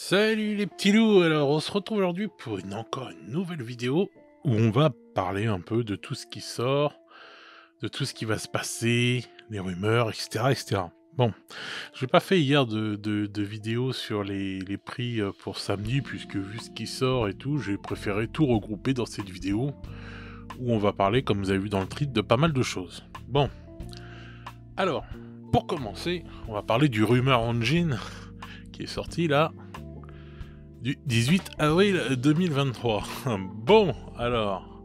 Salut les petits loups, alors on se retrouve aujourd'hui pour encore une nouvelle vidéo où on va parler un peu de tout ce qui sort, de tout ce qui va se passer, les rumeurs, etc. etc. Bon, j'ai pas fait hier de vidéo sur les prix pour samedi, puisque vu ce qui sort et tout, j'ai préféré tout regrouper dans cette vidéo où on va parler, comme vous avez vu dans le titre, de pas mal de choses. Bon, alors, pour commencer, on va parler du Rumeur Engine qui est sorti là, du 18 avril 2023. Bon, alors,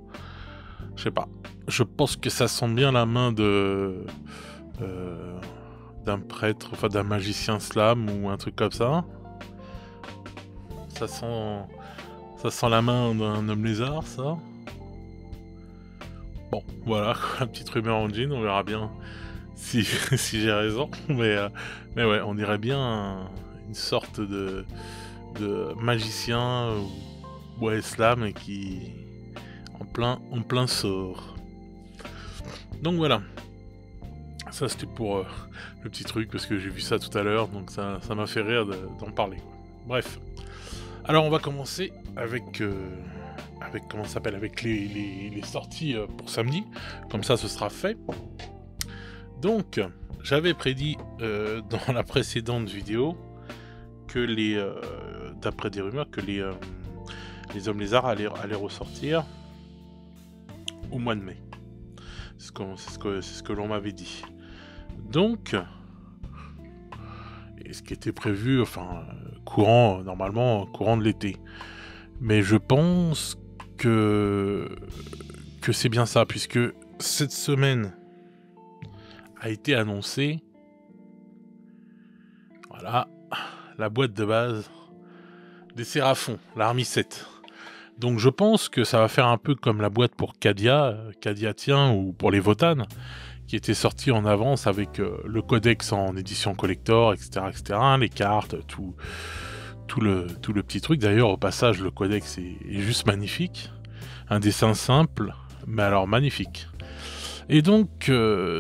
je sais pas. Je pense que ça sent bien la main de d'un prêtre, enfin d'un magicien slam ou un truc comme ça. Ça sent la main d'un homme lézard, ça. Bon, voilà, un petit rumeur en jean, on verra bien si, si j'ai raison. Mais ouais, on dirait bien une sorte de magicien ouais, slam qui en plein sort. Donc voilà, ça c'était pour le petit truc parce que j'ai vu ça tout à l'heure, donc ça m'a fait rire d'en parler. Bref, alors on va commencer avec comment ça s'appelle, avec les sorties pour samedi, comme ça ce sera fait. Donc j'avais prédit dans la précédente vidéo que d'après des rumeurs, que les hommes lézards allaient ressortir au mois de mai. C'est ce que l'on m'avait dit. Donc, et ce qui était prévu, enfin, normalement, courant de l'été. Mais je pense que c'est bien ça, puisque cette semaine a été annoncée, voilà, la boîte de base des Séraphons, l'Army 7. Donc je pense que ça va faire un peu comme la boîte pour Cadia Tien, ou pour les Votan, qui était sortie en avance avec le codex en édition collector, etc., etc., les cartes, tout le petit truc. D'ailleurs, au passage, le codex est juste magnifique. Un dessin simple, mais alors magnifique. Et donc,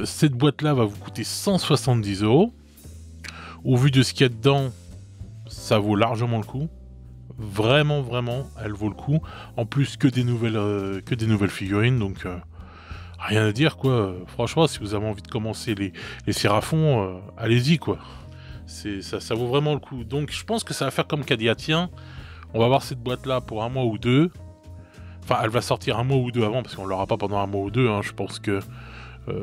cette boîte-là va vous coûter 170 €. Au vu de ce qu'il y a dedans, ça vaut largement le coup. Vraiment, vraiment, elle vaut le coup. En plus, que des nouvelles figurines, donc rien à dire, quoi. Franchement, si vous avez envie de commencer les Séraphons, allez-y, quoi. Ça vaut vraiment le coup. Donc, je pense que ça va faire comme Cadiatien. On va avoir cette boîte-là pour un mois ou deux. Enfin, elle va sortir un mois ou deux avant, parce qu'on l'aura pas pendant un mois ou deux. Hein. Je pense que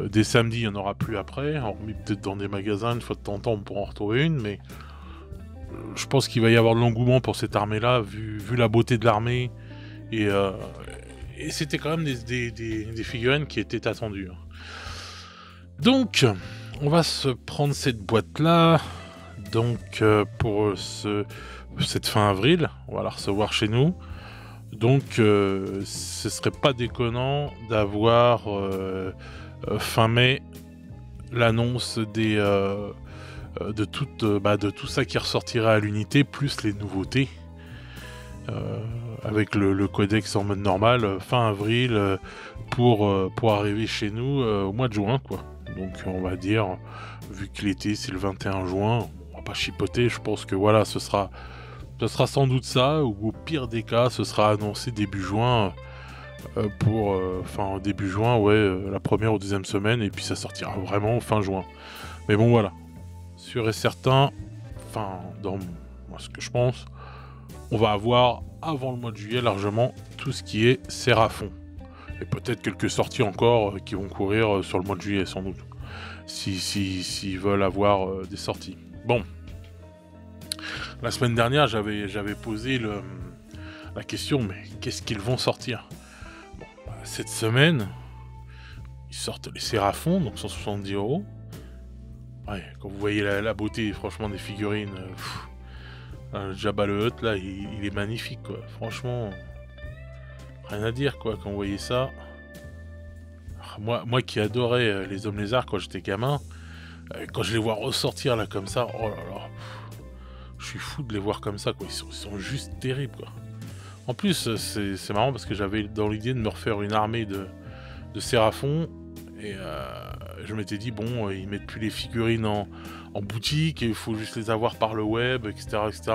dès samedi, il n'y en aura plus après. Hormis peut-être dans des magasins, une fois de temps en temps, on pourra en retrouver une, mais je pense qu'il va y avoir de l'engouement pour cette armée-là, vu la beauté de l'armée. Et c'était quand même des figurines qui étaient attendues. Donc, on va se prendre cette boîte-là. Donc, pour cette fin avril, on va la recevoir chez nous. Donc, ce serait pas déconnant d'avoir fin mai l'annonce de tout ça qui ressortira à l'unité, plus les nouveautés, avec le codex en mode normal, fin avril, pour arriver chez nous au mois de juin, quoi. Donc on va dire, vu que l'été c'est le 21 juin, on va pas chipoter, je pense que voilà, ce sera sans doute ça, ou au pire des cas, ce sera annoncé début juin, début juin, ouais, la première ou deuxième semaine, et puis ça sortira vraiment fin juin. Mais bon, voilà. Sûr et certain, enfin, dans moi, ce que je pense, on va avoir, avant le mois de juillet, largement tout ce qui est Séraphon. Et peut-être quelques sorties encore qui vont courir sur le mois de juillet, sans doute. S'ils veulent avoir des sorties. Bon. La semaine dernière, j'avais posé la question, mais qu'est-ce qu'ils vont sortir ? Bon, cette semaine, ils sortent les Séraphons, donc 170 €. Ouais, quand vous voyez la beauté, franchement, des figurines, Jabba le Hutt, là, il est magnifique, quoi. Franchement, rien à dire, quoi, quand vous voyez ça. Moi qui adorais les hommes lézards quand j'étais gamin, quand je les vois ressortir, là, comme ça, oh là là, je suis fou de les voir comme ça, quoi. Ils sont juste terribles, quoi. En plus, c'est marrant parce que j'avais dans l'idée de me refaire une armée de Séraphons, et je m'étais dit, bon, ils mettent plus les figurines en boutique, et il faut juste les avoir par le web, etc., etc.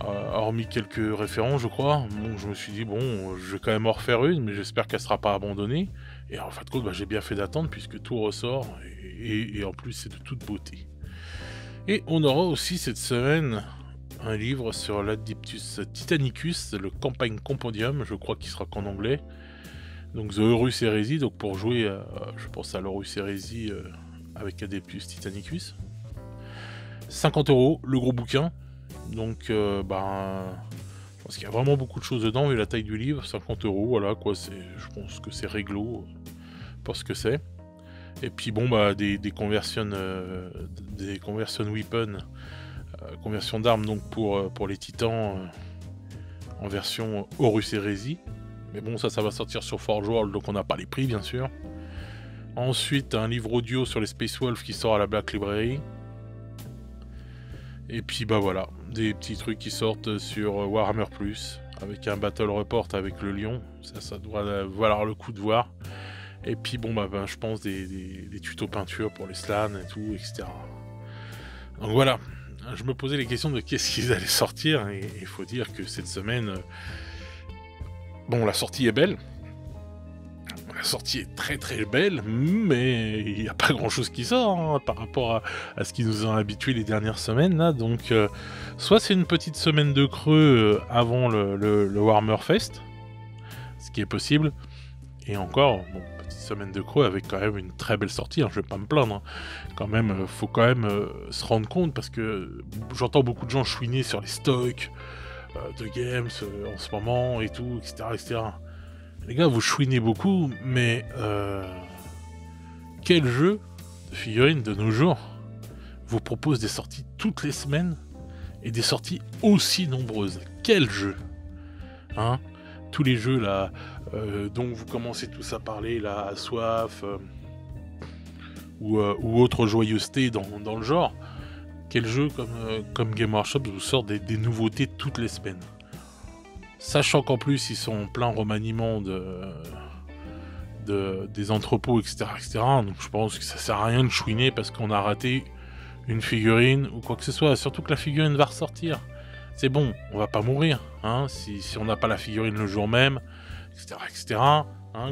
hormis quelques références, je crois. Donc je me suis dit, bon, je vais quand même en refaire une, mais j'espère qu'elle sera pas abandonnée. Et en fin de compte, bah, j'ai bien fait d'attendre, puisque tout ressort, et en plus, c'est de toute beauté. Et on aura aussi cette semaine un livre sur l'Adeptus Titanicus, le Campagne Compendium, je crois qu'il sera qu'en anglais. Donc The Horus Heresy, donc pour jouer, je pense à l'Horus Heresy avec Adeptus Titanicus. 50 €, le gros bouquin. Donc, je pense qu'il y a vraiment beaucoup de choses dedans, vu la taille du livre. 50 €, voilà quoi, je pense que c'est réglo pour ce que c'est. Et puis bon, des conversion weapons, conversion d'armes donc pour les titans en version Horus Heresy. Mais bon, ça va sortir sur Forge World, donc on n'a pas les prix bien sûr. Ensuite, un livre audio sur les Space Wolves qui sort à la Black Library. Et puis voilà, des petits trucs qui sortent sur Warhammer Plus, avec un Battle Report avec le lion. Ça doit valoir le coup de voir. Et puis je pense des tutos peinture pour les slans et tout, etc. Donc voilà, je me posais les questions de qu'est-ce qu'ils allaient sortir, et il faut dire que cette semaine, la sortie est belle. La sortie est très très belle, mais il n'y a pas grand chose qui sort par rapport à ce qui nous ont habitués les dernières semaines là. Donc soit c'est une petite semaine de creux avant le Warhammer Fest, ce qui est possible, et encore, petite semaine de creux avec quand même une très belle sortie, je vais pas me plaindre. Quand même, faut quand même se rendre compte, parce que j'entends beaucoup de gens chouiner sur les stocks de games en ce moment et tout, etc., etc. Les gars, vous chouinez beaucoup, mais quel jeu de figurines de nos jours vous propose des sorties toutes les semaines et des sorties aussi nombreuses? Quel jeu, tous les jeux là dont vous commencez tous à parler là, à soif ou autre joyeuseté dans le genre. Quel jeu comme Game Workshop vous sort des nouveautés toutes les semaines? Sachant qu'en plus ils sont en plein remaniement des entrepôts, etc., etc. Donc je pense que ça sert à rien de chouiner parce qu'on a raté une figurine ou quoi que ce soit. Surtout que la figurine va ressortir. C'est bon, on va pas mourir si on n'a pas la figurine le jour même, etc., etc.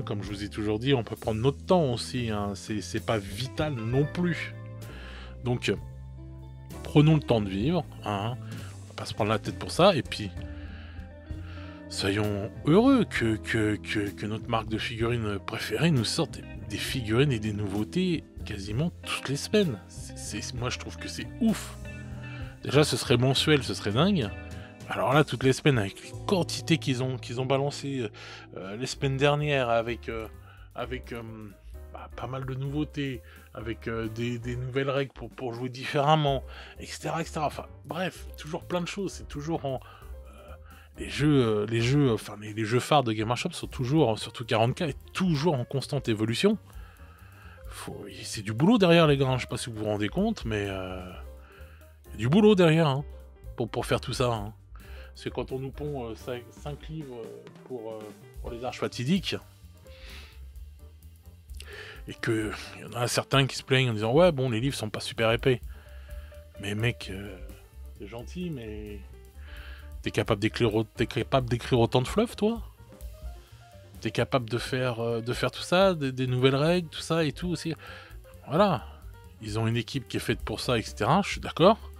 Comme je vous ai toujours dit, on peut prendre notre temps aussi. C'est pas vital non plus. Donc prenons le temps de vivre. On va pas se prendre la tête pour ça. Et puis soyons heureux que notre marque de figurines préférée nous sorte des figurines et des nouveautés quasiment toutes les semaines. Moi, je trouve que c'est ouf. Déjà, ce serait mensuel, ce serait dingue. Alors là, toutes les semaines, avec les quantités qu'ils ont balancées les semaines dernières, avec pas mal de nouveautés, avec des nouvelles règles pour jouer différemment, etc., etc. Enfin, bref, toujours plein de choses. C'est toujours en... Les jeux phares de Game Workshop sont toujours, surtout 40K, est toujours en constante évolution. C'est du boulot derrière, les gars. Je sais pas si vous vous rendez compte, mais il y a du boulot derrière pour faire tout ça. C'est quand on nous pond 5 livres pour les arches fatidiques, et qu'il y en a certains qui se plaignent en disant ouais, bon, les livres sont pas super épais. Mais mec, t'es gentil, mais... T'es capable d'écrire autant de fluff, toi? T'es capable de faire tout ça, des nouvelles règles, tout ça et tout aussi. Voilà. Ils ont une équipe qui est faite pour ça, etc. Je suis d'accord.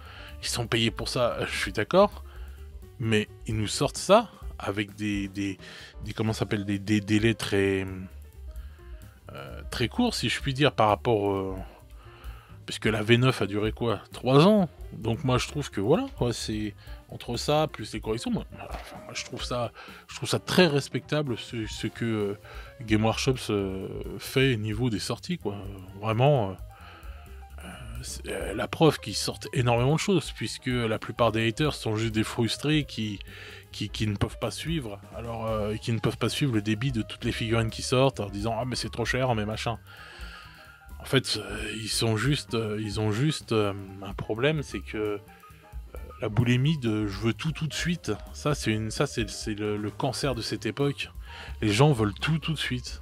Ils sont payés pour ça, je suis d'accord. Mais ils nous sortent ça avec des comment ça s'appelle, des délais très courts, si je puis dire, par rapport... Puisque la V9 a duré quoi? 3 ans. Donc moi je trouve que voilà, c'est entre ça plus les corrections, moi je trouve ça très respectable ce que Game Workshop fait au niveau des sorties, quoi. Vraiment la preuve qu'ils sortent énormément de choses, puisque la plupart des haters sont juste des frustrés qui ne peuvent pas suivre, qui ne peuvent pas suivre le débit de toutes les figurines qui sortent en disant ah mais c'est trop cher, mais machin. En fait, ils ont juste un problème, c'est que la boulimie de je veux tout de suite, c'est le cancer de cette époque. Les gens veulent tout de suite.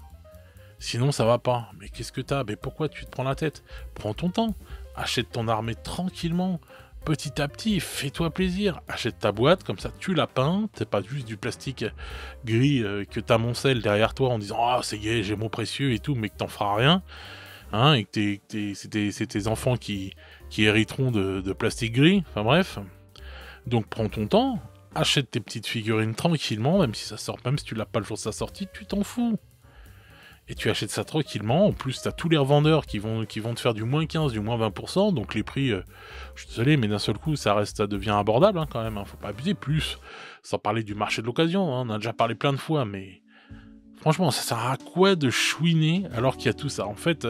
Sinon ça va pas. Mais qu'est-ce que t'as? Mais pourquoi tu te prends la tête? Prends ton temps. Achète ton armée tranquillement. petit à petit, fais-toi plaisir. Achète ta boîte, comme ça tu la peins. C'est pas juste du plastique gris que t'amoncelles derrière toi en disant « Ah, c'est gay, j'ai mon précieux et tout », mais que t'en feras rien. Hein, et que c'est tes enfants qui hériteront de plastique gris. Enfin bref. Donc prends ton temps, achète tes petites figurines tranquillement, même si tu l'as pas le jour de sa sortie, tu t'en fous. Et tu achètes ça tranquillement, en plus t'as tous les revendeurs qui vont te faire du moins 15, du moins 20%, donc les prix, je suis désolé, mais d'un seul coup ça devient abordable quand même, faut pas abuser, plus, sans parler du marché de l'occasion, on a déjà parlé plein de fois, mais franchement ça sert à quoi de chouiner alors qu'il y a tout ça? En fait,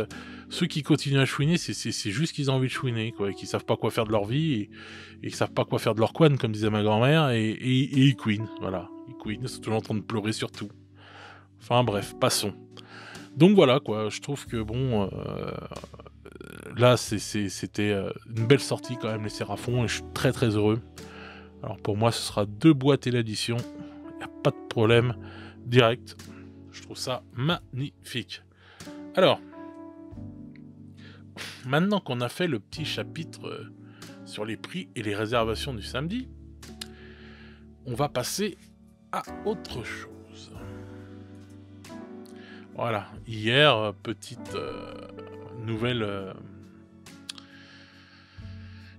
ceux qui continuent à chouiner, c'est juste qu'ils ont envie de chouiner, quoi, et qu'ils savent pas quoi faire de leur vie, et qu'ils savent pas quoi faire de leur couenne, comme disait ma grand-mère, et ils couinent, voilà, ils couinent, ils sont toujours en train de pleurer sur tout. Enfin bref, passons. Donc voilà, quoi, je trouve que bon, là c'était une belle sortie quand même, les Séraphons, et je suis très très heureux. Alors pour moi ce sera 2 boîtes et l'addition, y a pas de problème, direct, je trouve ça magnifique. Alors, maintenant qu'on a fait le petit chapitre sur les prix et les réservations du samedi, on va passer à autre chose. Voilà, hier, petite nouvelle...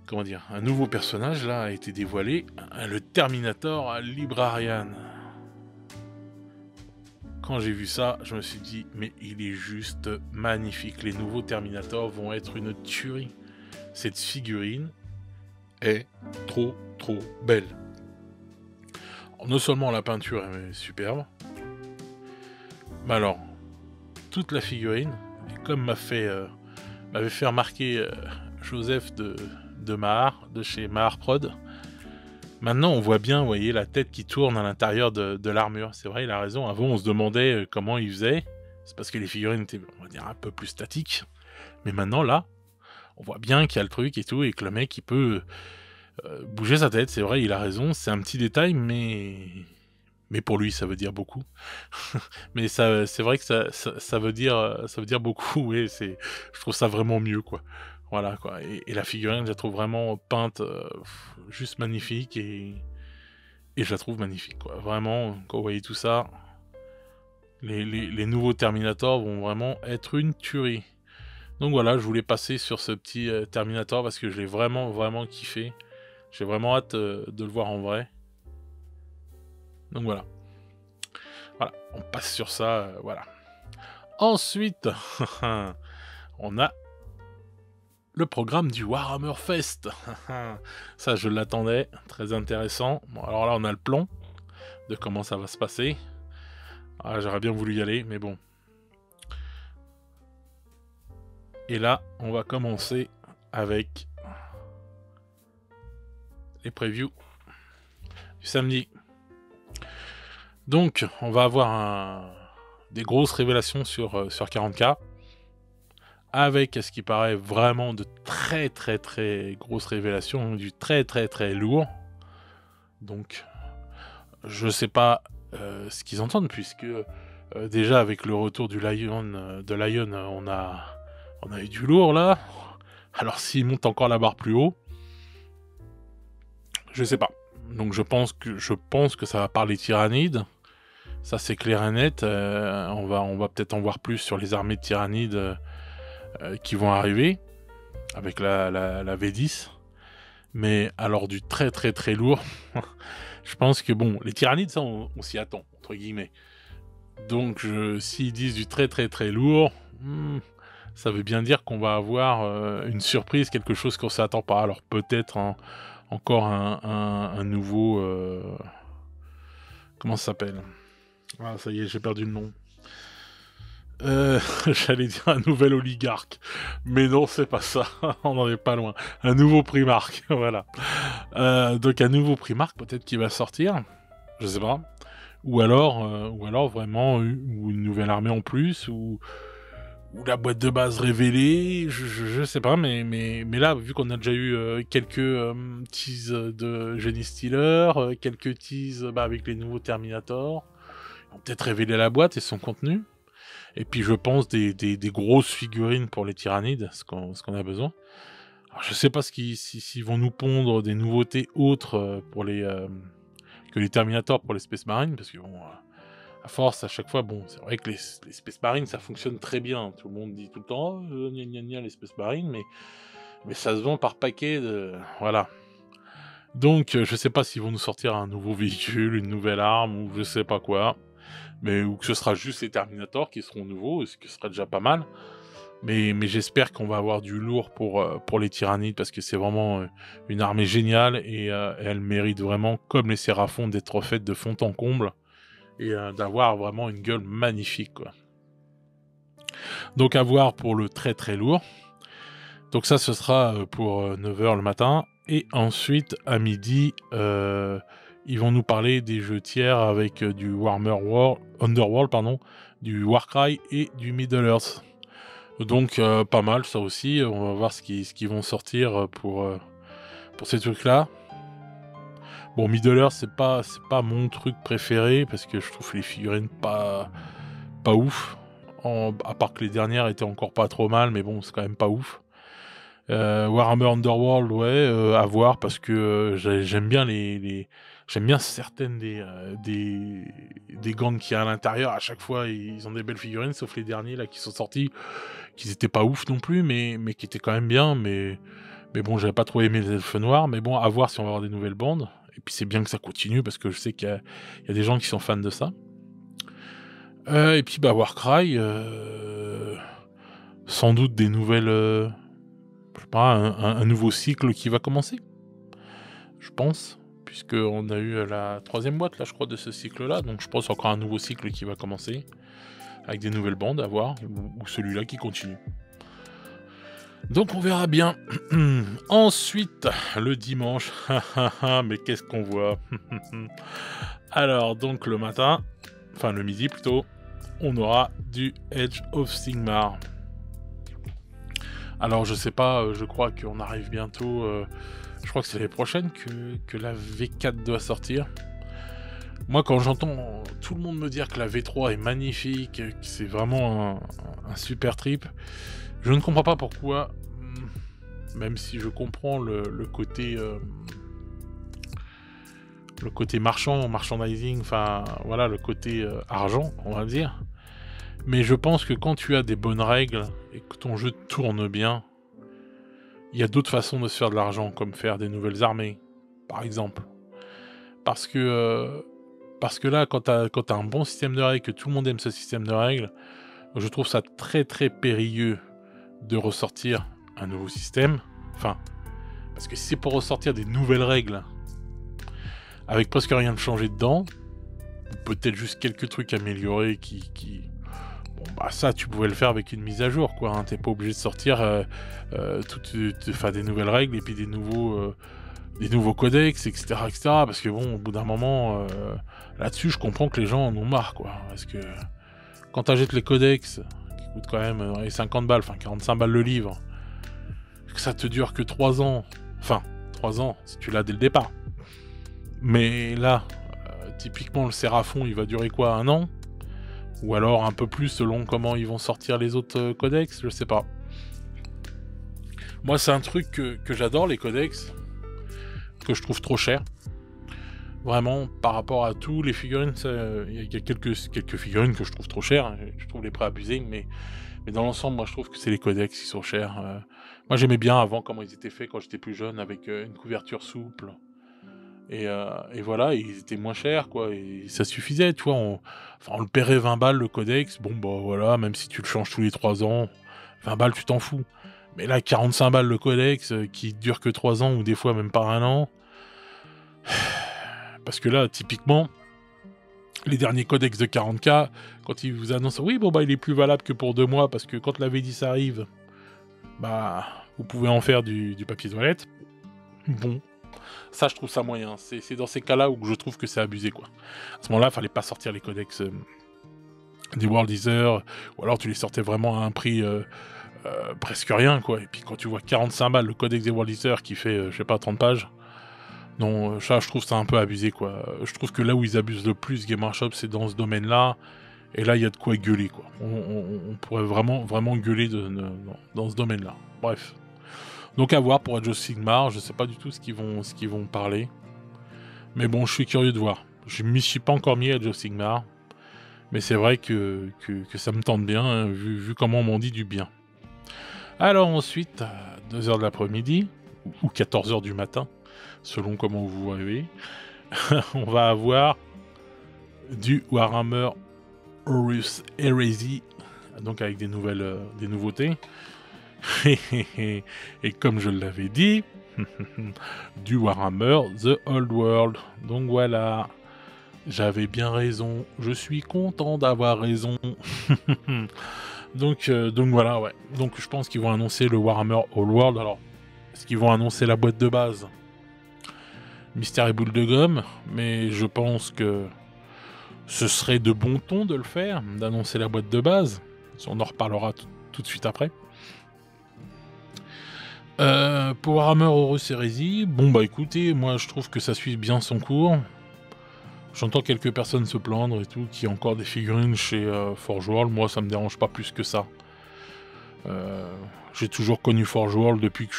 comment dire, un nouveau personnage là a été dévoilé, le Terminator Librarian. Quand j'ai vu ça, je me suis dit, mais il est juste magnifique. Les nouveaux Terminators vont être une tuerie. Cette figurine est trop belle. Alors, non seulement la peinture est superbe, mais alors, toute la figurine, comme m'avait fait remarquer Joseph de Mahar, de chez Mahar Prod, maintenant on voit bien, vous voyez, la tête qui tourne à l'intérieur de l'armure. C'est vrai, il a raison. Avant on se demandait comment il faisait. C'est parce que les figurines étaient, on va dire, un peu plus statiques. Mais maintenant là, on voit bien qu'il y a le truc et tout, et que le mec il peut bouger sa tête. C'est vrai, il a raison. C'est un petit détail, mais pour lui ça veut dire beaucoup. Mais ça, c'est vrai que ça veut dire beaucoup. Oui, je trouve ça vraiment mieux, quoi. Voilà, quoi. Et la figurine, je la trouve vraiment peinte juste magnifique, et je la trouve magnifique, quoi. Vraiment, quand vous voyez tout ça, les nouveaux Terminator vont vraiment être une tuerie. Donc voilà, je voulais passer sur ce petit Terminator parce que je l'ai vraiment kiffé. J'ai vraiment hâte de le voir en vrai. Donc voilà. Voilà, on passe sur ça, voilà. Ensuite, on a le programme du Warhammer Fest. Ça, je l'attendais, très intéressant. Bon, alors là, on a le plan de comment ça va se passer. Ah, j'aurais bien voulu y aller, mais bon. Et là, on va commencer avec les previews du samedi. Donc, on va avoir des grosses révélations sur 40K, avec, à ce qui paraît, vraiment de très grosses révélations, du très lourd. Donc, je sais pas ce qu'ils entendent, puisque déjà avec le retour de Lion, on a eu du lourd là. Alors s'ils montent encore la barre plus haut, je sais pas. Donc je pense que ça va parler tyrannides. Ça c'est clair et net. On va peut-être en voir plus sur les armées de tyrannides qui vont arriver avec la V10. Mais alors du très lourd, je pense que bon, les tyrannides, ça on s'y attend, entre guillemets. Donc s'ils disent du très lourd, ça veut bien dire qu'on va avoir une surprise, quelque chose qu'on s'attend pas. Alors peut-être encore un nouveau... comment ça s'appelle? Ah, ça y est, j'ai perdu le nom. J'allais dire un nouvel oligarque, mais non, c'est pas ça. On n'en est pas loin. Un nouveau Primarque, voilà. Donc un nouveau Primarque peut-être qui va sortir, je sais pas. Ou alors vraiment une nouvelle armée en plus, ou la boîte de base révélée, je sais pas, mais là, vu qu'on a déjà eu quelques teases de Jenny Stealer, quelques teases avec les nouveaux Terminator, ils vont peut-être révéler la boîte et son contenu. Et puis je pense des grosses figurines pour les tyrannides, ce qu'on a besoin. Alors, je sais pas s'ils vont nous pondre des nouveautés autres pour que les Terminators pour les Space Marines, parce que bon, à force, à chaque fois, bon, c'est vrai que les Space Marines, ça fonctionne très bien. Tout le monde dit tout le temps, oh, gna gna gna, les Space Marines, mais ça se vend par paquet de... Voilà. Donc, je sais pas s'ils vont nous sortir un nouveau véhicule, une nouvelle arme, ou je sais pas quoi. Ou que ce sera juste les Terminators qui seront nouveaux, ce qui sera déjà pas mal. Mais j'espère qu'on va avoir du lourd pour les Tyrannides, parce que c'est vraiment une armée géniale, et elle mérite vraiment, comme les Séraphons, d'être refaite de fond en comble, et d'avoir vraiment une gueule magnifique, quoi. Donc à voir pour le très très lourd. Donc ça, ce sera pour 9 h le matin. Et ensuite, à midi, ils vont nous parler des jeux tiers avec du Underworld, pardon, du Warcry et du Middle-earth. Donc pas mal, ça aussi. On va voir ce qu'ils vont sortir pour ces trucs-là. Bon, Middle-earth, c'est pas mon truc préféré, parce que je trouve les figurines pas ouf. À part que les dernières étaient encore pas trop mal, mais bon, c'est quand même pas ouf. Warhammer Underworld, ouais, à voir, parce que j'aime bien j'aime bien certaines des gangs qu'il y a à l'intérieur. À chaque fois, ils ont des belles figurines, sauf les derniers là qui sont sortis, qui étaient pas ouf non plus, mais qui étaient quand même bien. Mais bon, j'avais pas trop aimé les elfes noirs. Mais bon, à voir si on va avoir des nouvelles bandes. Et puis c'est bien que ça continue, parce que je sais qu'il y a des gens qui sont fans de ça. Et puis bah Warcry, sans doute des nouvelles, je sais pas, un nouveau cycle qui va commencer, je pense, puisqu'on a eu la 3e boîte là, je crois, de ce cycle-là, donc je pense encore un nouveau cycle qui va commencer, avec des nouvelles bandes à voir, ou celui-là qui continue. Donc on verra bien. Ensuite, le dimanche, mais qu'est-ce qu'on voit? Alors, donc le matin, enfin le midi plutôt, on aura du Age of Sigmar. Alors je sais pas, je crois qu'on arrive bientôt, je crois que c'est l'année prochaine que la V4 doit sortir. Moi, quand j'entends tout le monde me dire que la V3 est magnifique, que c'est vraiment un super trip, je ne comprends pas pourquoi, même si je comprends le côté merchandising, enfin voilà, le côté argent, on va dire. Mais je pense que quand tu as des bonnes règles et que ton jeu tourne bien, il y a d'autres façons de se faire de l'argent, comme faire des nouvelles armées, par exemple. Parce que là, quand t'as un bon système de règles, que tout le monde aime ce système de règles, je trouve ça très très périlleux de ressortir un nouveau système. Enfin, parce que si c'est pour ressortir des nouvelles règles, avec presque rien de changé dedans, ou peut-être juste quelques trucs améliorés bon bah ça tu pouvais le faire avec une mise à jour, quoi, hein. T'es pas obligé de sortir des nouvelles règles et puis des nouveaux codex, etc., parce que bon, au bout d'un moment, là-dessus je comprends que les gens en ont marre, quoi, parce que quand t'achètes les codex qui coûtent quand même les 50 balles, enfin 45 balles le livre, que ça te dure que 3 ans, enfin 3 ans si tu l'as dès le départ, mais là typiquement le Séraphon il va durer quoi, 1 an, ou alors un peu plus selon comment ils vont sortir les autres codex, je sais pas. Moi c'est un truc que j'adore, les codex, que je trouve trop cher. Vraiment, par rapport à tous les figurines, il y a quelques figurines que je trouve trop chères, je trouve les prix abusés, mais dans l'ensemble, moi je trouve que c'est les codex qui sont chers. Moi j'aimais bien avant comment ils étaient faits quand j'étais plus jeune, avec une couverture souple. Et voilà, ils étaient moins chers, quoi, et ça suffisait, tu vois. On le paierait 20 balles le codex, bon bah voilà, même si tu le changes tous les 3 ans, 20 balles tu t'en fous. Mais là, 45 balles le codex, qui dure que 3 ans, ou des fois même pas 1 an. Parce que là, typiquement, les derniers codex de 40K, quand ils vous annoncent, oui, bon bah il est plus valable que pour 2 mois, parce que quand la V10 arrive, bah vous pouvez en faire du papier toilette. Bon, ça je trouve ça moyen. C'est dans ces cas-là où je trouve que c'est abusé, quoi. À ce moment-là, fallait pas sortir les codex des World Eater, ou alors tu les sortais vraiment à un prix presque rien, quoi. Et puis quand tu vois 45 balles le codex des World Eater qui fait, je sais pas, 30 pages, non, ça je trouve ça un peu abusé, quoi. Je trouve que là où ils abusent le plus, Game Workshop, c'est dans ce domaine-là. Et là, il y a de quoi gueuler, quoi. On pourrait vraiment gueuler dans ce domaine-là. Bref. Donc à voir pour Age of Sigmar, je sais pas du tout ce qu'ils vont parler. Mais bon, je suis curieux de voir. Je m'y suis pas encore mis à Age of Sigmar. Mais c'est vrai que ça me tente bien, hein, vu comment on m'en dit du bien. Alors ensuite, à 2h de l'après-midi, ou 14h du matin, selon comment vous voyez, on va avoir du Warhammer Horus Heresy, donc avec des nouveautés. Et comme je l'avais dit, du Warhammer The Old World. Donc voilà, j'avais bien raison, je suis content d'avoir raison. donc voilà, ouais. Donc je pense qu'ils vont annoncer le Warhammer Old World. Alors, est-ce qu'ils vont annoncer la boîte de base? Mystère et boule de gomme, mais je pense que ce serait de bon ton de le faire, d'annoncer la boîte de base. On en reparlera tout de suite après. Pour Warhammer Horus Heresy, bon bah écoutez, moi je trouve que ça suit bien son cours. J'entends quelques personnes se plaindre et tout, qu'il y a encore des figurines chez Forge World. Moi ça me dérange pas plus que ça. J'ai toujours connu Forge World depuis que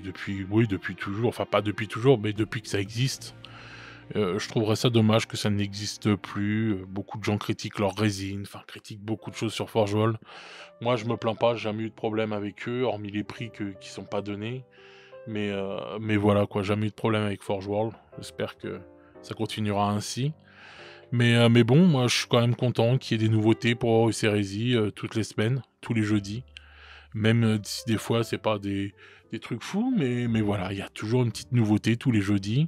depuis toujours, enfin pas depuis toujours, mais depuis que ça existe. Je trouverais ça dommage que ça n'existe plus. Beaucoup de gens critiquent leur résine, enfin critiquent beaucoup de choses sur Forge World. Moi je me plains pas, j'ai jamais eu de problème avec eux, hormis les prix qui sont pas donnés. Mais voilà quoi, jamais eu de problème avec Forge World. J'espère que ça continuera ainsi. Mais bon, moi je suis quand même content qu'il y ait des nouveautés pour Horus Heresy toutes les semaines, tous les jeudis. Même si des fois c'est pas des trucs fous, mais voilà, il y a toujours une petite nouveauté tous les jeudis.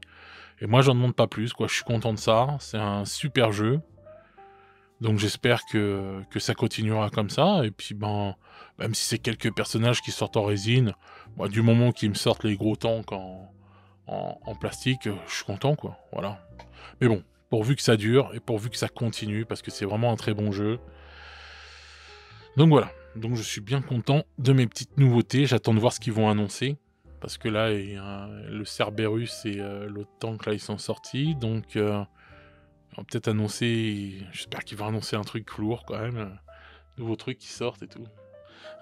Et moi j'en demande pas plus, quoi. Je suis content de ça, c'est un super jeu. Donc j'espère que ça continuera comme ça. Et puis ben, même si c'est quelques personnages qui sortent en résine, moi du moment qu'ils me sortent les gros tanks en plastique, je suis content, quoi. Voilà. Mais bon, pourvu que ça dure et pourvu que ça continue, parce que c'est vraiment un très bon jeu. Donc voilà. Donc je suis bien content de mes petites nouveautés. J'attends de voir ce qu'ils vont annoncer. Parce que là, le Cerberus et l'autre tank, là, ils sont sortis. Donc, ils vont peut-être annoncer... J'espère qu'ils vont annoncer un truc lourd, quand même. Nouveaux trucs qui sortent et tout.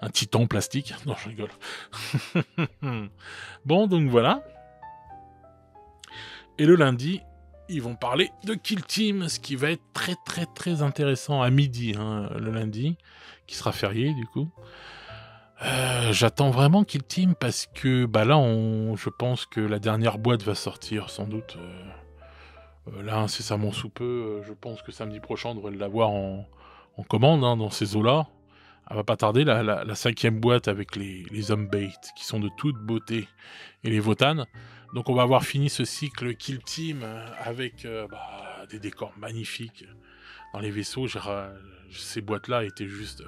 Un titan plastique. Non, je rigole. Bon, donc voilà. Et le lundi, ils vont parler de Kill Team, ce qui va être très, très, très intéressant à midi, hein, le lundi, qui sera férié, du coup. J'attends vraiment Kill Team parce que bah là je pense que la dernière boîte va sortir sans doute là incessamment sous peu. Je pense que samedi prochain on devrait l'avoir en commande, hein, dans ces eaux-là. Elle va pas tarder, la 5e boîte avec les hommes bait qui sont de toute beauté et les Votan. Donc on va avoir fini ce cycle Kill Team avec des décors magnifiques dans les vaisseaux. Ces boîtes-là étaient juste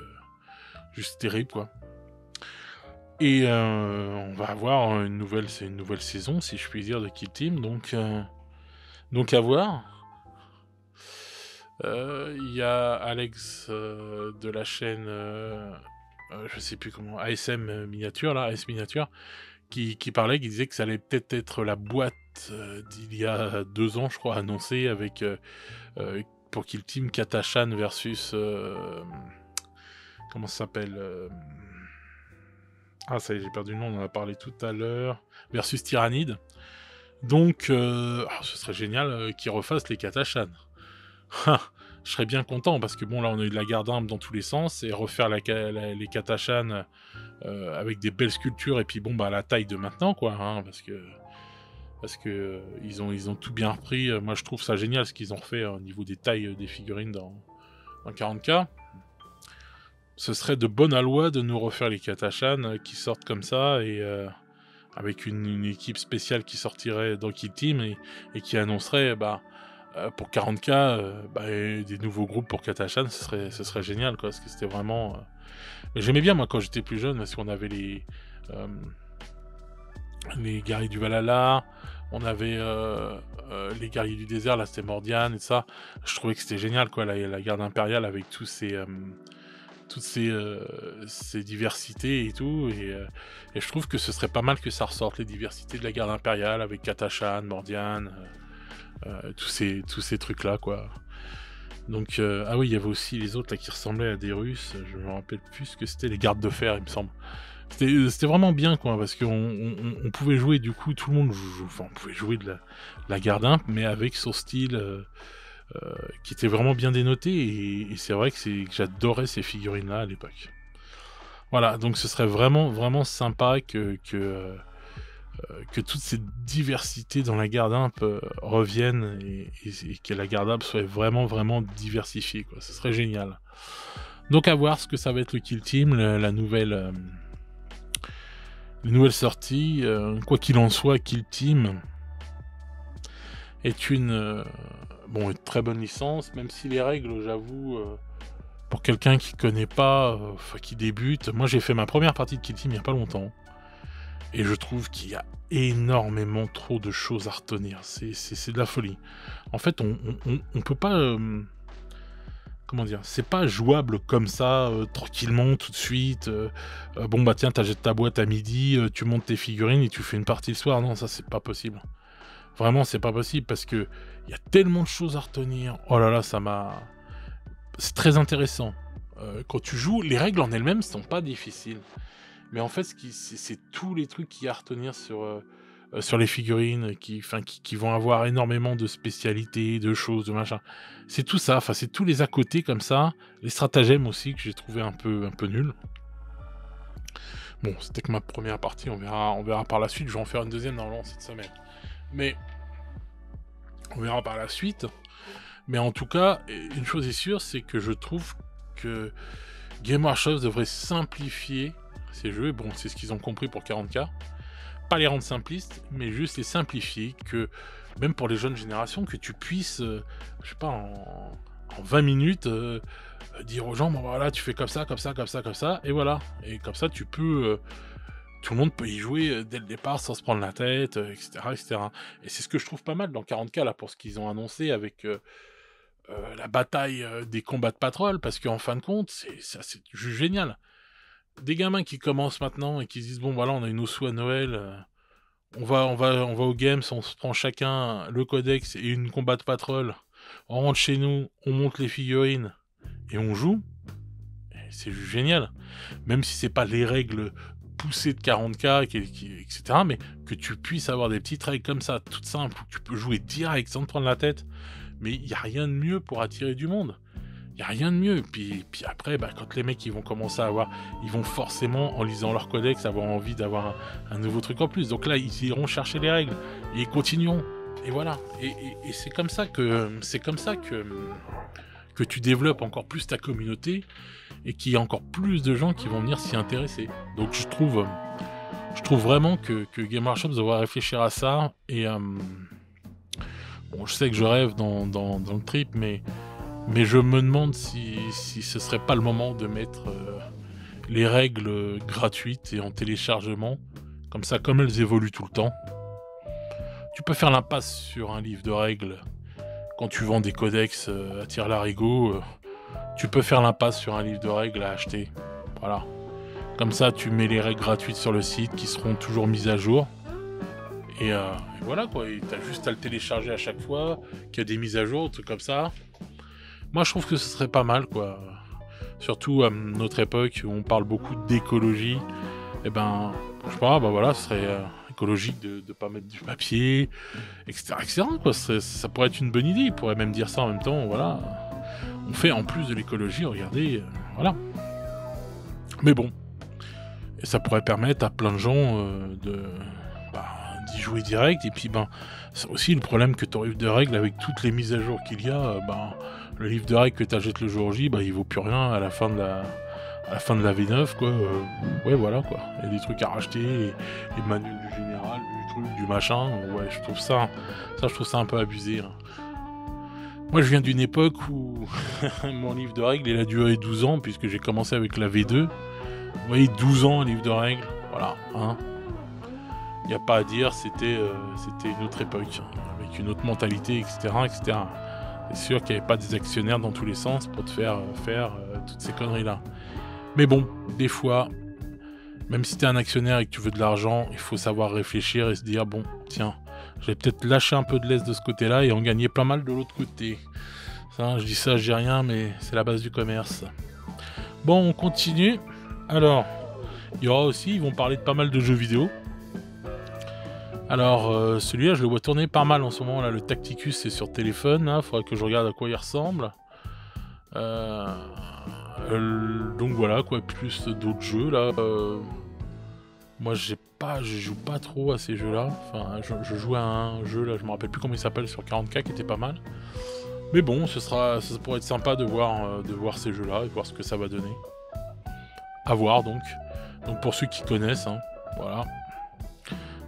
terribles, quoi. Et on va avoir une nouvelle saison, si je puis dire, de Kill Team, donc à voir. Il y a Alex de la chaîne, je sais plus comment, ASM Miniature, là, AS Miniature, qui parlait, qui disait que ça allait peut-être être la boîte d'il y a 2 ans, je crois, annoncée, avec pour Kill Team Katashan versus... comment ça s'appelle Ah, ça y est, j'ai perdu le nom, on en a parlé tout à l'heure. Versus Tyrannide. Donc, ce serait génial qu'ils refassent les Katashan. Je serais bien content, parce que bon, là, on a eu de la garde d'armes dans tous les sens, et refaire les Katashan avec des belles sculptures, et puis bon, bah, la taille de maintenant, quoi, hein, parce que ils ont tout bien repris. Moi, je trouve ça génial, ce qu'ils ont refait au niveau des tailles des figurines dans 40K. Ce serait de bonne loi de nous refaire les Katashan qui sortent comme ça, et avec une équipe spéciale qui sortirait dans Kill Team et qui annoncerait pour 40K des nouveaux groupes pour Katashan. Ce serait génial, quoi, parce que c'était vraiment... J'aimais bien, moi, quand j'étais plus jeune, parce qu'on avait les guerriers du Valhalla, on avait les guerriers du désert, là c'était Mordian et ça. Je trouvais que c'était génial, quoi, la garde impériale avec toutes ces diversités et tout, et je trouve que ce serait pas mal que ça ressorte, les diversités de la garde impériale avec Katashan, Mordian, tous ces trucs là, quoi. Donc ah oui, il y avait aussi les autres là qui ressemblaient à des Russes, je me rappelle plus ce que c'était, les gardes de fer, il me semble. C'était vraiment bien, quoi, parce qu'on on pouvait jouer, du coup, tout le monde enfin, on pouvait jouer de la garde imp, mais avec son style, qui était vraiment bien dénoté, et c'est vrai que j'adorais ces figurines-là à l'époque. Voilà, donc ce serait vraiment, vraiment sympa que toute cette diversité dans la garde imp revienne, et que la garde imp soit vraiment, vraiment diversifiée, quoi. Ce serait génial. Donc à voir ce que ça va être le Kill Team, la nouvelle sortie. Quoi qu'il en soit, Kill Team est une très bonne licence, même si les règles, j'avoue, pour quelqu'un qui connaît pas, qui débute, moi j'ai fait ma première partie de Kill Team il y a pas longtemps, et je trouve qu'il y a énormément trop de choses à retenir. C'est de la folie. En fait, on peut pas... comment dire, c'est pas jouable comme ça, tranquillement, tout de suite. Bon bah tiens, t'achètes ta boîte à midi, tu montes tes figurines et tu fais une partie le soir. Non, ça c'est pas possible. Vraiment, c'est pas possible, parce que il y a tellement de choses à retenir. Oh là là, c'est très intéressant. Quand tu joues, les règles en elles-mêmes sont pas difficiles. Mais en fait, c'est tous les trucs qu'il y a à retenir sur les figurines, qui vont avoir énormément de spécialités, de choses, de machin. C'est tout ça, c'est tous les à côté comme ça, les stratagèmes aussi que j'ai trouvé un peu nuls. Bon, c'était que ma première partie, on verra par la suite, je vais en faire une deuxième normalement cette semaine. Mais on verra par la suite. Mais en tout cas, une chose est sûre, c'est que je trouve que Game Workshop devrait simplifier ces jeux. Bon, c'est ce qu'ils ont compris pour 40K. Pas les rendre simplistes, mais juste les simplifier, que même pour les jeunes générations, que tu puisses, je sais pas, en 20 minutes, dire aux gens, bon voilà, tu fais comme ça, comme ça, comme ça, comme ça, et voilà. Et comme ça, tu peux... tout le monde peut y jouer dès le départ sans se prendre la tête, etc., etc. Et c'est ce que je trouve pas mal dans 40K, là, pour ce qu'ils ont annoncé avec la bataille des combats de patrol, parce qu'en fin de compte, c'est juste génial. Des gamins qui commencent maintenant et qui se disent, bon voilà, on a une Osu à Noël, on va au Games, on se prend chacun le codex et une combat de patrol, on rentre chez nous, on monte les figurines et on joue. Et c'est juste génial. Même si c'est pas les règles poussées de 40K, etc., mais que tu puisses avoir des petites règles comme ça, toutes simples, où tu peux jouer direct sans te prendre la tête. Mais il n'y a rien de mieux pour attirer du monde. Il n'y a rien de mieux. Puis après, quand les mecs ils vont commencer à avoir... Ils vont forcément, en lisant leur codex, avoir envie d'avoir un nouveau truc en plus. Donc là, ils iront chercher les règles. Et ils continueront. Et voilà. Et c'est comme ça que tu développes encore plus ta communauté. Et qu'il y a encore plus de gens qui vont venir s'y intéresser. Donc je trouve vraiment que Game Workshop devrait réfléchir à ça. Et... bon, je sais que je rêve dans le trip, mais je me demande si ce serait pas le moment de mettre les règles gratuites et en téléchargement. Comme ça, comme elles évoluent tout le temps. Tu peux faire l'impasse sur un livre de règles quand tu vends des codex à tire-larigot. Tu peux faire l'impasse sur un livre de règles à acheter. Voilà. Comme ça, tu mets les règles gratuites sur le site qui seront toujours mises à jour. Et voilà quoi, et t'as juste à le télécharger à chaque fois, qu'il y a des mises à jour, trucs comme ça. Moi je trouve que ce serait pas mal quoi. Surtout à notre époque où on parle beaucoup d'écologie. Et je sais pas, voilà, ce serait écologique de pas mettre du papier, etc. etc. quoi. Ça pourrait être une bonne idée, ils pourraient même dire ça en même temps, voilà. On fait en plus de l'écologie, regardez, voilà. Mais bon. Et ça pourrait permettre à plein de gens d'y jouer direct, et puis c'est aussi le problème que ton livre de règles, avec toutes les mises à jour qu'il y a, le livre de règles que tu achètes le jour J, il vaut plus rien à la fin de la V9 quoi. Ouais voilà quoi, il y a des trucs à racheter, les manuels du général, du truc, du machin. Ouais, je trouve ça un peu abusé, hein. Moi je viens d'une époque où mon livre de règles il a duré 12 ans, puisque j'ai commencé avec la V2. Vous voyez, 12 ans un livre de règles, voilà, hein. Il n'y a pas à dire, c'était une autre époque, avec une autre mentalité, etc. etc. C'est sûr qu'il n'y avait pas des actionnaires dans tous les sens pour te faire toutes ces conneries-là. Mais bon, des fois, même si tu es un actionnaire et que tu veux de l'argent, il faut savoir réfléchir et se dire, bon, tiens, je vais peut-être lâcher un peu de l'est de ce côté-là et en gagner pas mal de l'autre côté. Ça, je dis rien, mais c'est la base du commerce. Bon, on continue. Alors... Il y aura aussi, ils vont parler de pas mal de jeux vidéo. Alors, celui-là, je le vois tourner pas mal en ce moment. Là, le Tacticus, c'est sur téléphone. Il faudrait que je regarde à quoi il ressemble. Donc voilà, quoi, plus d'autres jeux, là. Moi, je joue pas trop à ces jeux-là. Enfin, je joue à un jeu, là, je me rappelle plus comment il s'appelle, sur 40K, qui était pas mal. Mais bon, ça pourrait être sympa de voir ces jeux-là et voir ce que ça va donner. À voir, donc. Donc, pour ceux qui connaissent, hein, voilà.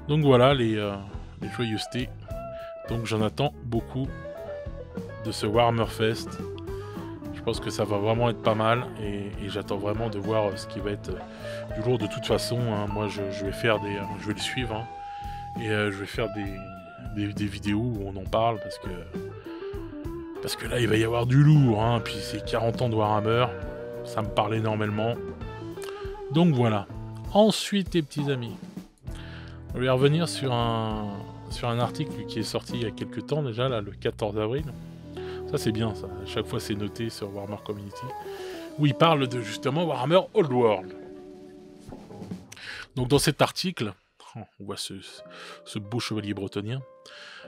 Donc voilà les joyeusetés. Donc j'en attends beaucoup de ce Warhammer Fest. Je pense que ça va vraiment être pas mal et j'attends vraiment de voir ce qui va être du lourd de toute façon. Hein. Moi je vais faire je vais le suivre hein, et je vais faire des vidéos où on en parle parce que là il va y avoir du lourd. Hein. Puis c'est 40 ans de Warhammer, ça me parle énormément. Donc voilà. Ensuite les petits amis. Je vais revenir sur un article qui est sorti il y a quelques temps déjà, là, le 14 avril. Ça c'est bien, ça. À chaque fois c'est noté sur Warhammer Community. Où il parle de justement Warhammer Old World. Donc dans cet article, on voit ce beau chevalier bretonien.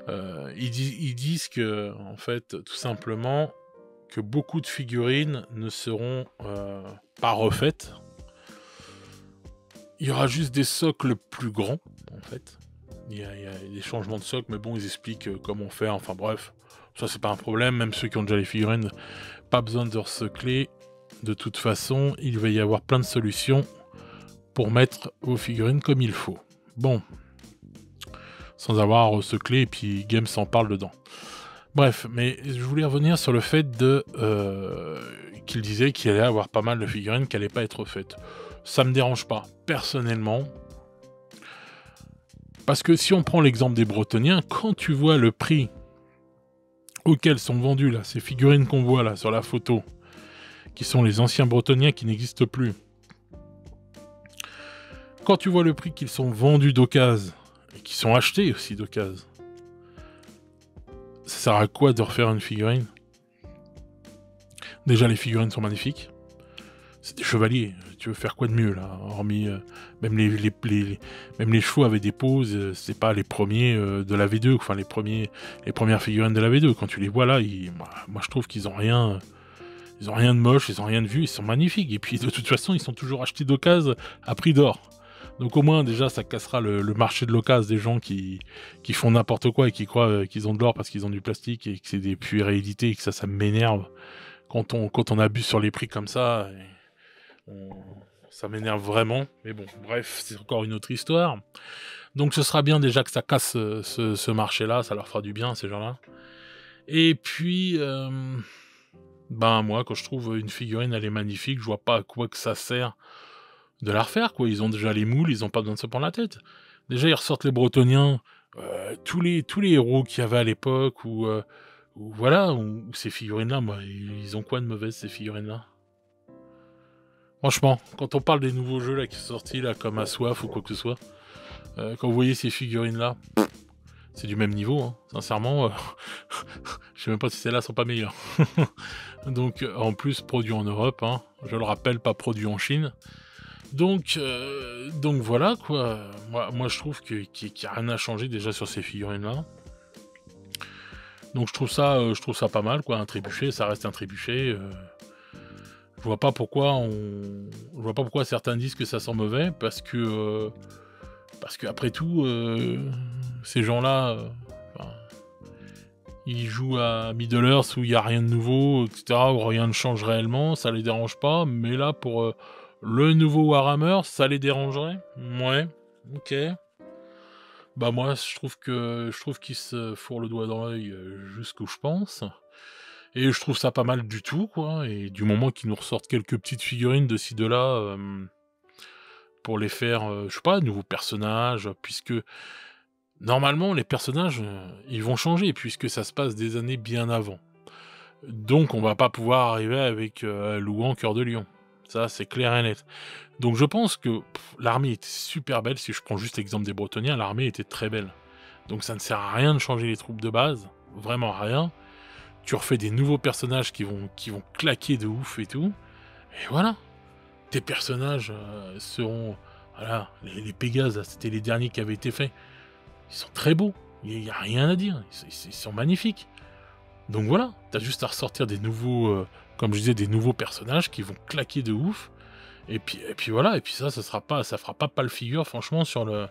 Ils disent que, en fait, tout simplement, que beaucoup de figurines ne seront pas refaites. Il y aura juste des socles plus grands, en fait. Il y a des changements de socle, mais bon, ils expliquent comment faire. Enfin bref, ça c'est pas un problème. Même ceux qui ont déjà les figurines, pas besoin de recycler. De toute façon, il va y avoir plein de solutions pour mettre vos figurines comme il faut. Bon, sans avoir à recycler, et puis Games s'en parle dedans. Bref, mais je voulais revenir sur le fait qu'il disait qu'il allait avoir pas mal de figurines qui n'allaient pas être faites. Ça me dérange pas, personnellement. Parce que si on prend l'exemple des Bretoniens, quand tu vois le prix auquel sont vendus là, ces figurines qu'on voit là sur la photo, qui sont les anciens Bretoniens qui n'existent plus, quand tu vois le prix qu'ils sont vendus d'occasion, et qui sont achetés aussi d'occasion, ça sert à quoi de refaire une figurine? Déjà les figurines sont magnifiques. C'est des chevaliers, tu veux faire quoi de mieux là? Hormis, même les chevaux avaient des poses, c'est pas les premiers de la V2, enfin les premières figurines de la V2. Quand tu les vois là, moi je trouve qu'ils ont rien de moche, ils ont rien de vu, ils sont magnifiques. Et puis de toute façon, ils sont toujours achetés d'occasion à prix d'or. Donc au moins déjà ça cassera le marché de l'occasion des gens qui font n'importe quoi et qui croient qu'ils ont de l'or parce qu'ils ont du plastique et que c'est des puérilités et que ça m'énerve quand on abuse sur les prix comme ça. Ça m'énerve vraiment, mais bon, bref, c'est encore une autre histoire. Donc ce sera bien déjà que ça casse ce marché-là, ça leur fera du bien, ces gens-là. Et puis, moi, quand je trouve une figurine, elle est magnifique, je vois pas à quoi que ça sert de la refaire, quoi. Ils ont déjà les moules, ils ont pas besoin de se prendre la tête. Déjà, ils ressortent les Bretoniens, tous les héros qu'il y avait à l'époque, ou voilà, ou ces figurines-là, moi, ils ont quoi de mauvais, ces figurines-là? Franchement, quand on parle des nouveaux jeux là qui sont sortis là comme Assoif ou quoi que ce soit, quand vous voyez ces figurines là, c'est du même niveau, hein. Sincèrement, je sais même pas si celles-là sont pas meilleures. Donc en plus produit en Europe, hein, je le rappelle, pas produit en Chine. Donc voilà quoi. Moi je trouve qu'il n'y a rien à changer déjà sur ces figurines là. Donc je trouve ça pas mal quoi. Un trébuchet, ça reste un trébuchet. Je vois pas pourquoi certains disent que ça sent mauvais, parce que après tout, ces gens-là, ils jouent à Middle-earth où il n'y a rien de nouveau, etc., où rien ne change réellement, ça les dérange pas, mais là, pour le nouveau Warhammer, ça les dérangerait? Ouais, ok. Bah moi, je trouve qu'ils se fourrent le doigt dans l'œil jusqu'où je pense. Et je trouve ça pas mal du tout, quoi. Et du moment qu'ils nous ressortent quelques petites figurines de ci, de là, pour les faire, je sais pas, nouveaux personnages, puisque normalement, les personnages, ils vont changer, puisque ça se passe des années bien avant. Donc, on va pas pouvoir arriver avec Louan Cœur de Lion. Ça, c'est clair et net. Donc, je pense que l'armée était super belle. Si je prends juste l'exemple des Bretoniens, l'armée était très belle. Donc, ça ne sert à rien de changer les troupes de base. Vraiment rien. Tu refais des nouveaux personnages qui vont claquer de ouf et tout. Et voilà. tes personnages seront... Voilà, les Pégases, c'était les derniers qui avaient été faits. Ils sont très beaux, il n'y a rien à dire, ils sont magnifiques. Donc voilà, t'as juste à ressortir des nouveaux, comme je disais, des nouveaux personnages qui vont claquer de ouf. Et puis voilà, et puis ça fera pas le figure, franchement, sur le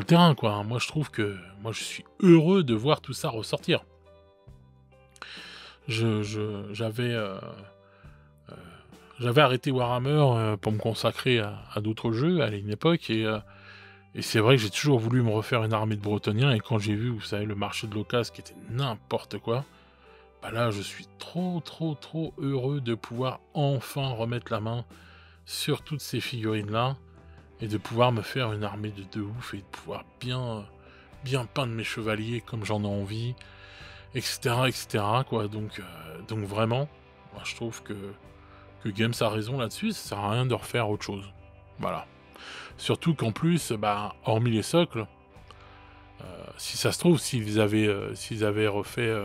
terrain, quoi. Moi, je trouve que, moi, je suis heureux de voir tout ça ressortir. J'avais arrêté Warhammer pour me consacrer à d'autres jeux à une époque, et c'est vrai que j'ai toujours voulu me refaire une armée de Bretoniens, et quand j'ai vu, vous savez, le marché de l'occasion qui était n'importe quoi, bah là, je suis trop heureux de pouvoir enfin remettre la main sur toutes ces figurines-là, et de pouvoir me faire une armée de ouf, et de pouvoir bien peindre mes chevaliers comme j'en ai envie, etc., quoi. Donc vraiment, moi, je trouve que Games a raison là-dessus, ça sert à rien de refaire autre chose. Voilà. Surtout qu'en plus, bah, hormis les socles, si ça se trouve, s'ils avaient refait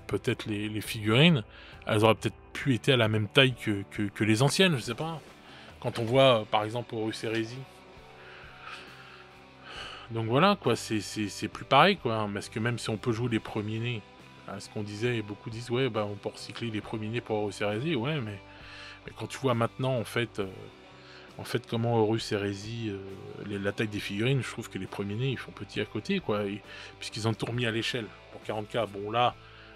peut-être les figurines, elles auraient peut-être pu être à la même taille que les anciennes, je sais pas. Quand on voit, par exemple, Horus Heresy. Donc voilà, quoi, c'est plus pareil, quoi. Hein, parce que même si on peut jouer les premiers-nés, ce qu'on disait, et beaucoup disent, ouais, bah, on peut recycler les premiers-nés pour Horus Heresy, ouais, mais quand tu vois maintenant, en fait, comment Horus Heresy, la taille des figurines, je trouve que les premiers-nés, ils font petit à côté, quoi, puisqu'ils ont tout remis à l'échelle. Pour 40K, bon là,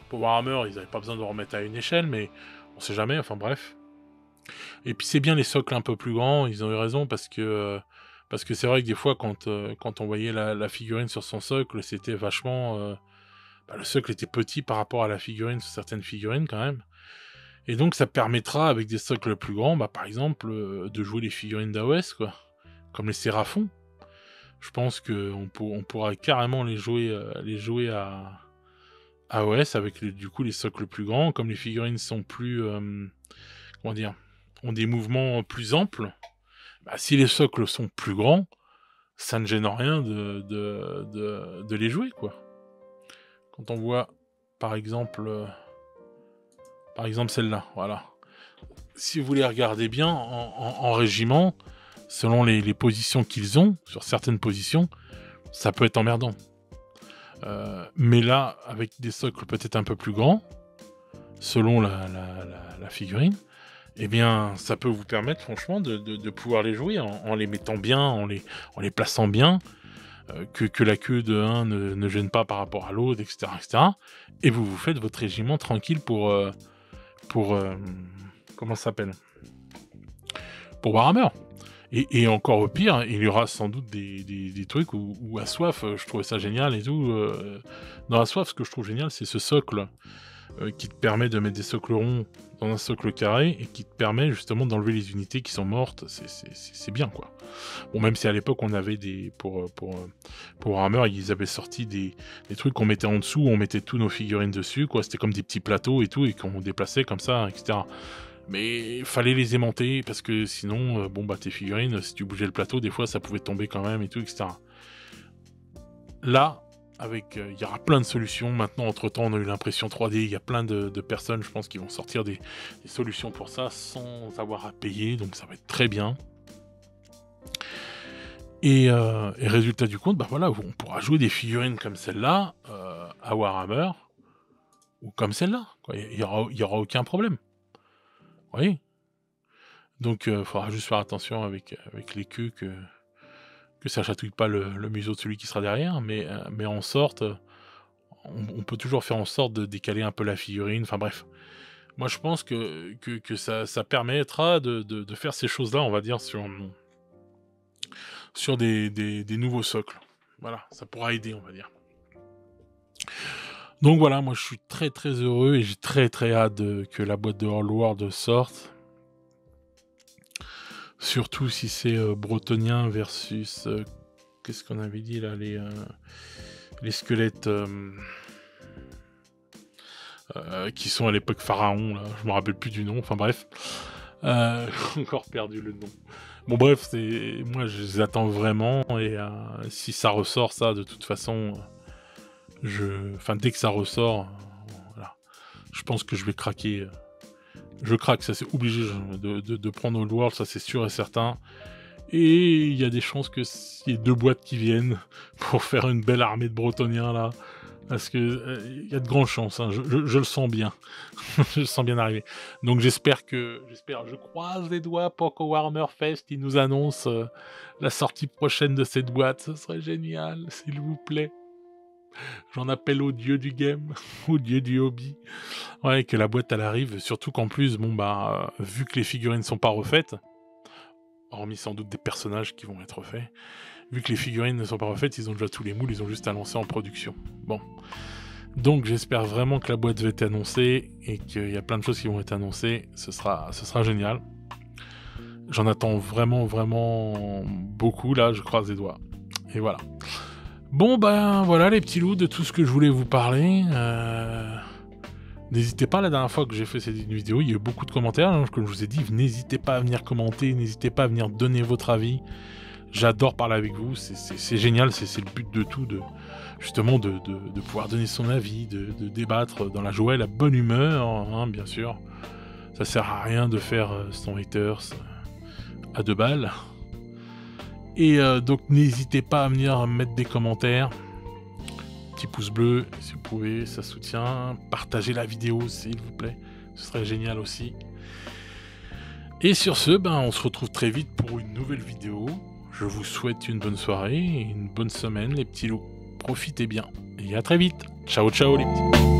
pour Warhammer, ils n'avaient pas besoin de remettre à une échelle, mais on sait jamais, enfin bref. Et puis c'est bien les socles un peu plus grands, ils ont eu raison, parce que c'est vrai que des fois, quand on voyait la figurine sur son socle, c'était vachement... le socle était petit par rapport à la figurine, sur certaines figurines quand même. Et donc ça permettra, avec des socles plus grands, bah, par exemple, de jouer les figurines d'AOS, quoi. Comme les Séraphons. Je pense qu'on pourra carrément les jouer à AOS, avec du coup les socles plus grands. Comme les figurines sont plus... comment dire, ont des mouvements plus amples, bah, si les socles sont plus grands, ça ne gêne rien de les jouer, quoi. Quand on voit, par exemple celle-là, voilà. Si vous les regardez bien, en régiment, selon les positions qu'ils ont, sur certaines positions, ça peut être emmerdant. Mais là, avec des socles peut-être un peu plus grands, selon la figurine, eh bien, ça peut vous permettre, franchement, de pouvoir les jouer en les mettant bien, en les plaçant bien, que la queue de un ne gêne pas par rapport à l'autre, etc., etc. Et vous faites votre régiment tranquille pour comment ça s'appelle, pour Warhammer. Et encore au pire, il y aura sans doute des trucs où à Soif, je trouvais ça génial et tout. Dans la Soif, ce que je trouve génial, c'est ce socle qui te permet de mettre des socles ronds dans un socle carré, et qui te permet justement d'enlever les unités qui sont mortes. C'est bien, quoi. Bon, même si à l'époque on avait pour Warhammer, ils avaient sorti des trucs qu'on mettait en dessous, on mettait tous nos figurines dessus, quoi. C'était comme des petits plateaux et tout, et qu'on déplaçait comme ça, etc. Mais il fallait les aimanter, parce que sinon, tes figurines, si tu bougeais le plateau, des fois ça pouvait tomber quand même et tout, etc. Là, il y aura plein de solutions. Maintenant, entre-temps, on a eu l'impression 3D. Il y a plein de personnes, je pense, qui vont sortir des solutions pour ça sans avoir à payer. Donc ça va être très bien. Et résultat du compte, on pourra jouer des figurines comme celle-là à Warhammer, ou comme celle-là. Il y aura aucun problème. Vous voyez ? Donc il faudra juste faire attention avec les queues, que ça chatouille pas le museau de celui qui sera derrière, mais en sorte, on peut toujours faire en sorte de décaler un peu la figurine, enfin bref. Moi je pense que ça permettra de faire ces choses-là, on va dire, sur des nouveaux socles. Voilà, ça pourra aider, on va dire. Donc voilà, moi je suis très très heureux, et j'ai très très hâte que la boîte de Old World sorte. Surtout si c'est bretonien versus... qu'est-ce qu'on avait dit là, les squelettes qui sont à l'époque pharaon, là, je me rappelle plus du nom, enfin bref. Encore perdu le nom. Bon bref, moi je les attends vraiment, et si ça ressort, ça, de toute façon, dès que ça ressort, voilà, je pense que je vais craquer Je craque, ça c'est obligé de prendre Old World, ça c'est sûr et certain. Et il y a des chances que y ait 2 boîtes qui viennent pour faire une belle armée de Bretoniens là. Parce que il y a de grandes chances, hein, je le sens bien. Je le sens bien arriver. Donc je croise les doigts pour qu'au Warhammer Fest, ils nous annoncent la sortie prochaine de cette boîte. Ce serait génial, s'il vous plaît. J'en appelle au dieu du game, au dieu du hobby. Ouais, que la boîte elle arrive, surtout qu'en plus, vu que les figurines sont pas refaites, hormis sans doute des personnages qui vont être refaits, vu que les figurines ne sont pas refaites, ils ont déjà tous les moules, ils ont juste à lancer en production. Bon. Donc j'espère vraiment que la boîte va être annoncée et qu'il y a plein de choses qui vont être annoncées. Ce sera génial. J'en attends vraiment, vraiment beaucoup là, je croise les doigts. Et voilà. Bon ben voilà les petits loups de tout ce que je voulais vous parler. N'hésitez pas, la dernière fois que j'ai fait cette vidéo, il y a eu beaucoup de commentaires, hein, comme je vous ai dit, n'hésitez pas à venir commenter, n'hésitez pas à venir donner votre avis. J'adore parler avec vous, c'est génial, c'est le but de tout, justement de pouvoir donner son avis, de débattre dans la joie et la bonne humeur, hein, bien sûr. Ça sert à rien de faire son haters à 2 balles. Et donc n'hésitez pas à venir mettre des commentaires. Petit pouce bleu si vous pouvez, ça soutient. Partagez la vidéo s'il vous plaît, ce serait génial aussi. Et sur ce, on se retrouve très vite pour une nouvelle vidéo. Je vous souhaite une bonne soirée et une bonne semaine les petits loups. Profitez bien et à très vite. Ciao ciao les petits.